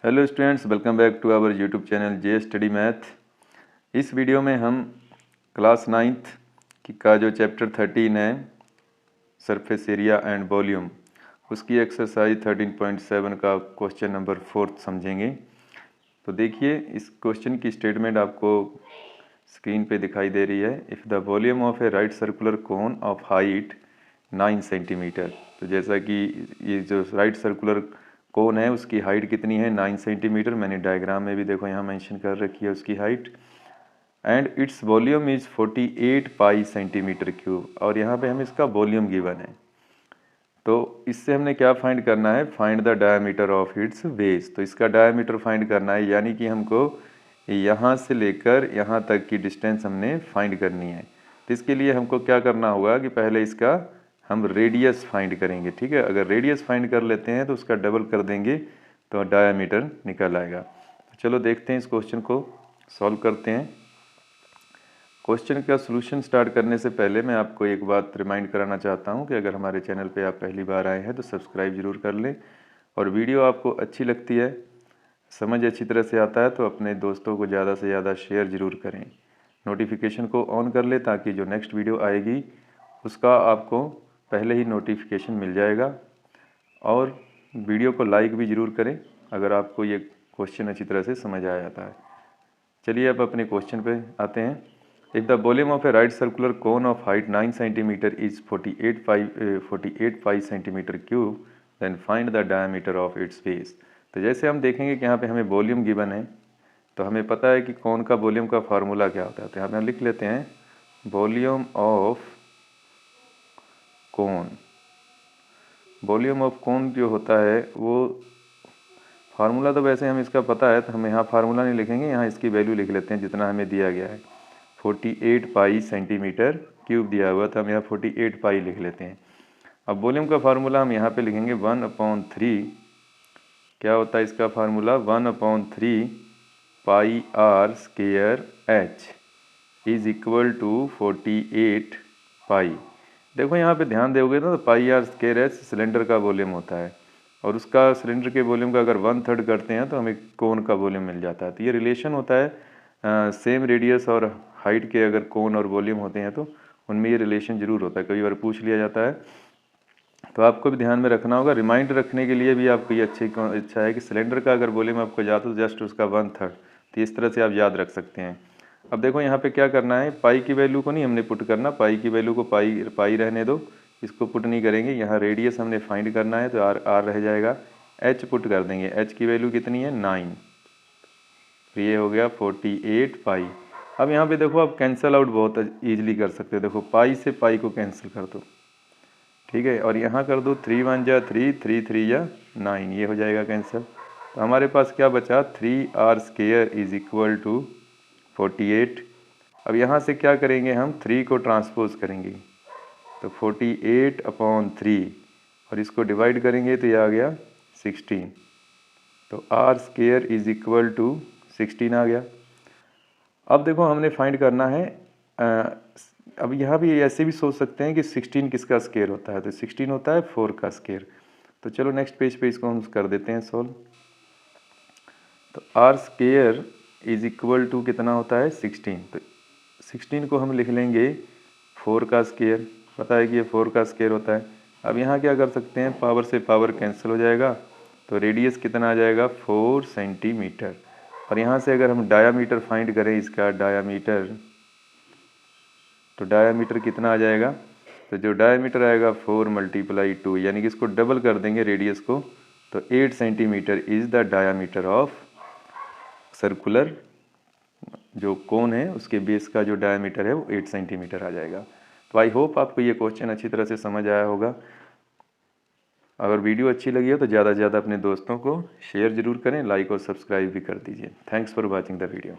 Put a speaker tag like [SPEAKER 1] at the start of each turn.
[SPEAKER 1] Hello students, welcome back to our YouTube channel J study math. इस video में हम class 9th का जो चैप्टर 13 है सरफेस एरिया एंड वॉल्यूम, उसकी एक्सरसाइज 13.7 का क्वेश्चन नंबर 4 समझेंगे। तो देखिए, इस क्वेश्चन की स्टेटमेंट आपको स्क्रीन पे दिखाई दे रही है। If the volume of a right circular cone of height 9 centimetre, तो जैसा कि ये जो राइट सर्कुलर कोन है उसकी हाइट कितनी है 9 सेंटीमीटर। मैंने डायग्राम में भी देखो यहाँ मेंशन कर रखी है उसकी height. And its volume is 48 pi centimetre cube, और यहाँ पे हमें इसका वॉल्यूम गिवन है। तो इससे हमने क्या फाइंड करना है, find the diameter of its base. तो इसका डायमीटर फाइंड करना है, यानी कि हमको यहाँ से लेकर यहाँ तक की डिस्टेंस हमने फाइंड करनी है। तो इसके लिए हमको क्या करना होगा कि पहले इसका हम रेडियस फाइंड करेंगे। ठीक है, अगर रेडियस फाइंड कर लेते हैं तो उसका डबल कर देंगे तो डायमीटर निकल आएगा। तो चलो देखते हैं, इस क्वेश्चन को सॉल्व करते हैं। क्वेश्चन का सॉल्यूशन स्टार्ट करने से पहले मैं आपको एक बात रिमाइंड कराना चाहता हूं कि अगर हमारे चैनल पे आप पहली बार आए हैं तो सब्सक्राइब ज़रूर कर लें, और वीडियो आपको अच्छी लगती है, समझ अच्छी तरह से आता है तो अपने दोस्तों को ज़्यादा से ज़्यादा शेयर ज़रूर करें। नोटिफिकेशन को ऑन कर ले ताकि जो नेक्स्ट वीडियो आएगी उसका आपको पहले ही नोटिफिकेशन मिल जाएगा। और वीडियो को लाइक भी ज़रूर करें अगर आपको ये क्वेश्चन अच्छी तरह से समझ आ जाता है। चलिए अब अपने क्वेश्चन पे आते हैं। If the volume of a right circular cone of height 9 centimetre is 48 pi centimetre cube, then find the diameter of its base. तो जैसे हम देखेंगे कि यहाँ पे हमें वॉल्यूम गिवन है, तो हमें पता है कि कोन का वॉल्यूम का फार्मूला क्या होता है। तो यहाँ पे हम लिख लेते हैं volume of cone. Volume of cone जो होता है वो फार्मूला तो वैसे हम इसका पता है, तो हम यहाँ फार्मूला नहीं लिखेंगे, यहाँ इसकी वैल्यू लिख लेते हैं जितना हमें दिया गया है। 48 पाई सेंटीमीटर क्यूब दिया हुआ, तो हम यहाँ 48 पाई लिख लेते हैं। अब वॉल्यूम का फार्मूला हम यहाँ पे लिखेंगे 1/3। क्या होता है इसका formula, 1/3 pi r square h is equal to 48 pi. देखो यहाँ पे ध्यान दोगे ना, तो pi r square h cylinder का वॉल्यूम होता है, और उसका सिलेंडर के वॉल्यूम का अगर 1/3 करते हैं तो हमें कोन का वॉल्यूम मिल जाता है। तो ये रिलेशन होता है सेम रेडियस और हाइट के अगर कोन और वॉल्यूम होते हैं तो उनमें ये रिलेशन ज़रूर होता है, कई बार पूछ लिया जाता है। तो आपको भी ध्यान में रखना होगा, रिमाइंड रखने के लिए भी आपको ये अच्छा है कि सिलेंडर का अगर वॉल्यूम आपको याद हो जस्ट उसका 1/3, तो इस तरह से आप याद रख सकते हैं। अब देखो यहाँ पे क्या करना है, पाई की वैल्यू को नहीं हमने पुट करना, पाई की वैल्यू को पाई रहने दो, इसको पुट नहीं करेंगे। यहाँ रेडियस हमने फाइंड करना है तो आर रह जाएगा, एच पुट कर देंगे, एच की वैल्यू कितनी है 9, तो ये हो गया 48 पाई। अब यहाँ पे देखो आप कैंसिल आउट बहुत ईजिली कर सकते हो, देखो पाई से पाई को कैंसिल कर दो, ठीक है, और यहाँ कर दो 3 1 जा 3, 3 3 जा 9, ये हो जाएगा कैंसिल। तो हमारे पास क्या बचा, 3r square is equal to 48। अब यहाँ से क्या करेंगे, हम 3 को ट्रांसपोज करेंगे, तो 48/3, और इसको डिवाइड करेंगे तो ये आ गया 16, तो r square is equal to 16 आ गया। अब देखो हमने फाइंड करना है, अब यहाँ भी ऐसे भी सोच सकते हैं कि 16 किसका स्क्वायर होता है, तो 16 होता है 4 का स्क्वायर। तो चलो नेक्स्ट पेज पे इसको हम कर देते हैं सॉल्व। तो r square is equal to कितना होता है 16, तो 16 को हम लिख लेंगे 4 का स्क्वायर, पता है कि ये 4 का स्क्वायर होता है। अब यहाँ क्या कर सकते हैं, पावर से पावर कैंसिल हो जाएगा, तो रेडियस कितना आ जाएगा 4 सेंटीमीटर। और यहाँ से अगर हम डायामीटर फाइंड करें इसका डायामीटर, तो डायामीटर कितना आ जाएगा, तो जो डायामीटर आएगा 4 × 2, यानी कि इसको डबल कर देंगे रेडियस को, तो 8 centimetre is the diameter of circular जो कोन है उसके बेस का जो डायमीटर है वो 8 सेंटीमीटर आ जाएगा। तो आई होप आपको ये क्वेश्चन अच्छी तरह से समझ आया होगा। अगर वीडियो अच्छी लगी हो तो ज़्यादा से ज़्यादा अपने दोस्तों को शेयर ज़रूर करें, लाइक और सब्सक्राइब भी कर दीजिए। Thanks for watching the video.